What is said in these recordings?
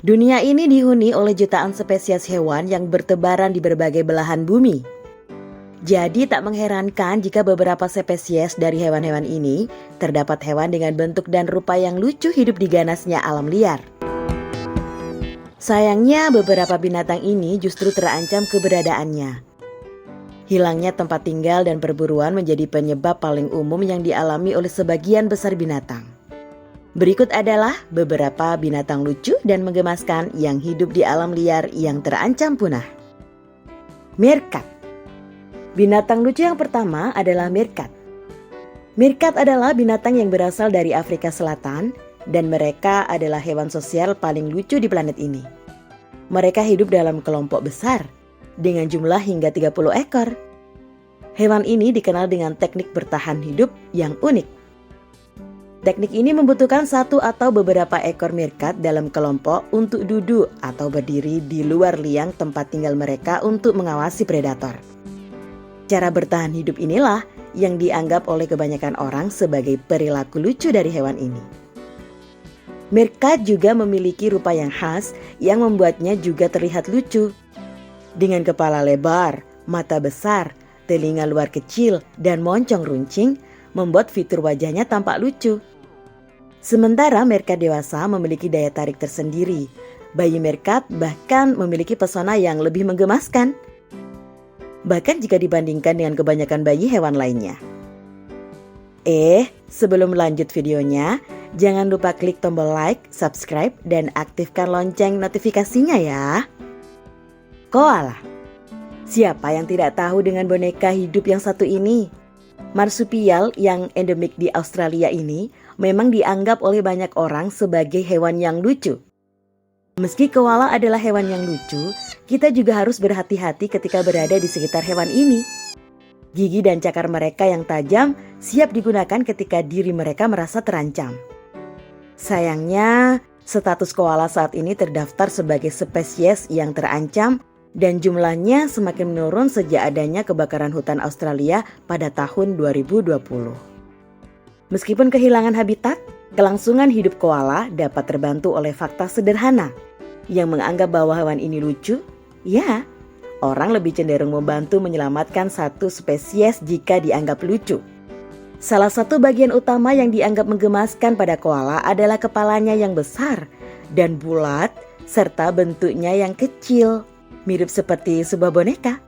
Dunia ini dihuni oleh jutaan spesies hewan yang bertebaran di berbagai belahan bumi. Jadi tak mengherankan jika beberapa spesies dari hewan-hewan ini terdapat hewan dengan bentuk dan rupa yang lucu hidup di ganasnya alam liar. Sayangnya beberapa binatang ini justru terancam keberadaannya. Hilangnya tempat tinggal dan perburuan menjadi penyebab paling umum yang dialami oleh sebagian besar binatang. Berikut adalah beberapa binatang lucu dan menggemaskan yang hidup di alam liar yang terancam punah. Meerkat. Binatang lucu yang pertama adalah meerkat. Meerkat adalah binatang yang berasal dari Afrika Selatan dan mereka adalah hewan sosial paling lucu di planet ini. Mereka hidup dalam kelompok besar dengan jumlah hingga 30 ekor. Hewan ini dikenal dengan teknik bertahan hidup yang unik. Teknik ini membutuhkan satu atau beberapa ekor meerkat dalam kelompok untuk duduk atau berdiri di luar liang tempat tinggal mereka untuk mengawasi predator. Cara bertahan hidup inilah yang dianggap oleh kebanyakan orang sebagai perilaku lucu dari hewan ini. Meerkat juga memiliki rupa yang khas yang membuatnya juga terlihat lucu. Dengan kepala lebar, mata besar, telinga luar kecil, dan moncong runcing, membuat fitur wajahnya tampak lucu. Sementara meerkat dewasa memiliki daya tarik tersendiri. Bayi meerkat bahkan memiliki pesona yang lebih menggemaskan. Bahkan jika dibandingkan dengan kebanyakan bayi hewan lainnya. Sebelum lanjut videonya, jangan lupa klik tombol like, subscribe, dan aktifkan lonceng notifikasinya ya. Koala. Siapa yang tidak tahu dengan boneka hidup yang satu ini? Marsupial yang endemik di Australia ini memang dianggap oleh banyak orang sebagai hewan yang lucu. Meski koala adalah hewan yang lucu, kita juga harus berhati-hati ketika berada di sekitar hewan ini. Gigi dan cakar mereka yang tajam siap digunakan ketika diri mereka merasa terancam. Sayangnya, status koala saat ini terdaftar sebagai spesies yang terancam dan jumlahnya semakin menurun sejak adanya kebakaran hutan Australia pada tahun 2020. Meskipun kehilangan habitat, kelangsungan hidup koala dapat terbantu oleh fakta sederhana yang menganggap bahwa hewan ini lucu. Ya, orang lebih cenderung membantu menyelamatkan satu spesies jika dianggap lucu. Salah satu bagian utama yang dianggap menggemaskan pada koala adalah kepalanya yang besar dan bulat serta bentuknya yang kecil, mirip seperti sebuah boneka.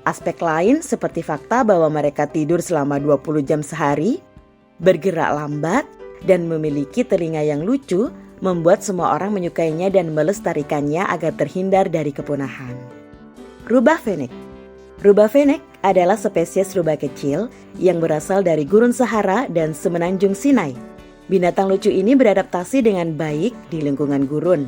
Aspek lain seperti fakta bahwa mereka tidur selama 20 jam sehari, bergerak lambat, dan memiliki telinga yang lucu membuat semua orang menyukainya dan melestarikannya agar terhindar dari kepunahan. Rubah fennec. Rubah fennec adalah spesies rubah kecil yang berasal dari gurun Sahara dan semenanjung Sinai. Binatang lucu ini beradaptasi dengan baik di lingkungan gurun.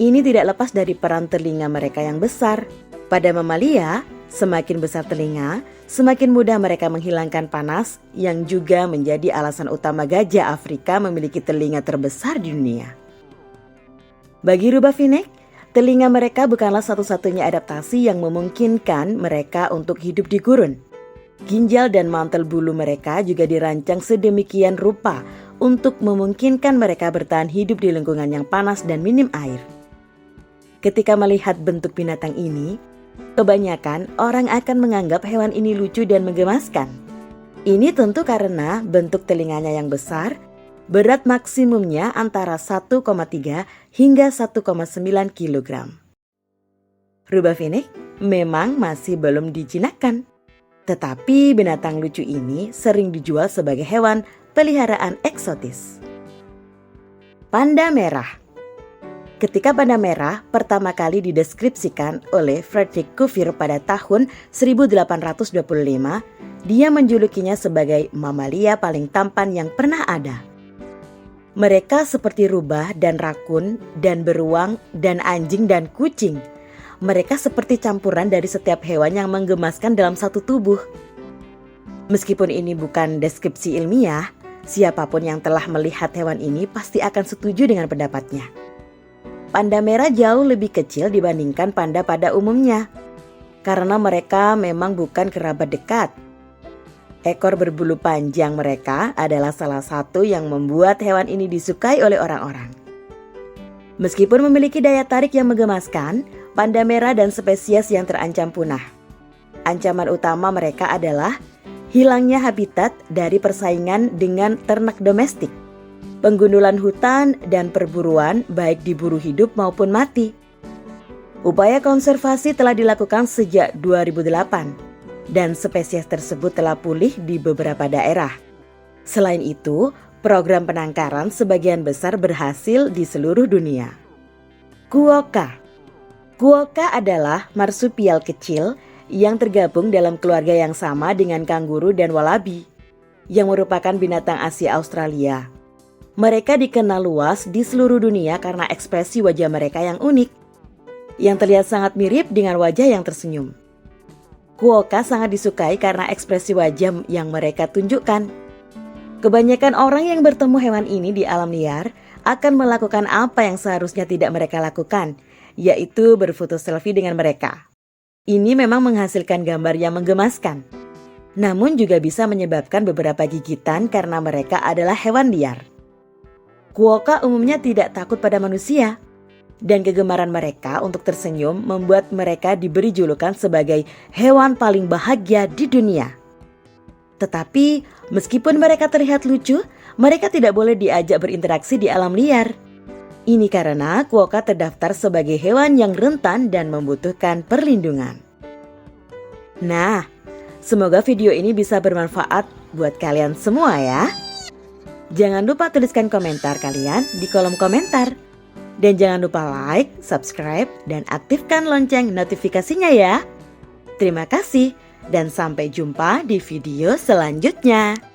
Ini tidak lepas dari peran telinga mereka yang besar. Pada mamalia, semakin besar telinga, semakin mudah mereka menghilangkan panas yang juga menjadi alasan utama gajah Afrika memiliki telinga terbesar di dunia. Bagi rubah fennec, telinga mereka bukanlah satu-satunya adaptasi yang memungkinkan mereka untuk hidup di gurun. Ginjal dan mantel bulu mereka juga dirancang sedemikian rupa untuk memungkinkan mereka bertahan hidup di lingkungan yang panas dan minim air. Ketika melihat bentuk binatang ini, kebanyakan orang akan menganggap hewan ini lucu dan menggemaskan. Ini tentu karena bentuk telinganya yang besar, berat maksimumnya antara 1,3 hingga 1,9 kg. Rubah fennec memang masih belum dijinakkan, tetapi binatang lucu ini sering dijual sebagai hewan peliharaan eksotis. Panda merah. Ketika panda merah pertama kali dideskripsikan oleh Frederick Cuvier pada tahun 1825, dia menjulukinya sebagai mamalia paling tampan yang pernah ada. Mereka seperti rubah dan rakun dan beruang dan anjing dan kucing. Mereka seperti campuran dari setiap hewan yang menggemaskan dalam satu tubuh. Meskipun ini bukan deskripsi ilmiah, siapapun yang telah melihat hewan ini pasti akan setuju dengan pendapatnya. Panda merah jauh lebih kecil dibandingkan panda pada umumnya, karena mereka memang bukan kerabat dekat. Ekor berbulu panjang mereka adalah salah satu yang membuat hewan ini disukai oleh orang-orang. Meskipun memiliki daya tarik yang menggemaskan, panda merah dan spesies yang terancam punah. Ancaman utama mereka adalah hilangnya habitat dari persaingan dengan ternak domestik, penggundulan hutan, dan perburuan baik diburu hidup maupun mati. Upaya konservasi telah dilakukan sejak 2008 dan spesies tersebut telah pulih di beberapa daerah. Selain itu, program penangkaran sebagian besar berhasil di seluruh dunia. Quokka. Quokka adalah marsupial kecil yang tergabung dalam keluarga yang sama dengan kanguru dan walabi, yang merupakan binatang Asia Australia. Mereka dikenal luas di seluruh dunia karena ekspresi wajah mereka yang unik, yang terlihat sangat mirip dengan wajah yang tersenyum. Quokka sangat disukai karena ekspresi wajah yang mereka tunjukkan. Kebanyakan orang yang bertemu hewan ini di alam liar akan melakukan apa yang seharusnya tidak mereka lakukan, yaitu berfoto selfie dengan mereka. Ini memang menghasilkan gambar yang menggemaskan, namun juga bisa menyebabkan beberapa gigitan karena mereka adalah hewan liar. Quokka umumnya tidak takut pada manusia, dan kegemaran mereka untuk tersenyum membuat mereka diberi julukan sebagai hewan paling bahagia di dunia. Tetapi meskipun mereka terlihat lucu, mereka tidak boleh diajak berinteraksi di alam liar. Ini karena quokka terdaftar sebagai hewan yang rentan dan membutuhkan perlindungan. Nah, semoga video ini bisa bermanfaat buat kalian semua ya. Jangan lupa tuliskan komentar kalian di kolom komentar. Dan jangan lupa like, subscribe, dan aktifkan lonceng notifikasinya ya. Terima kasih. Dan sampai jumpa di video selanjutnya.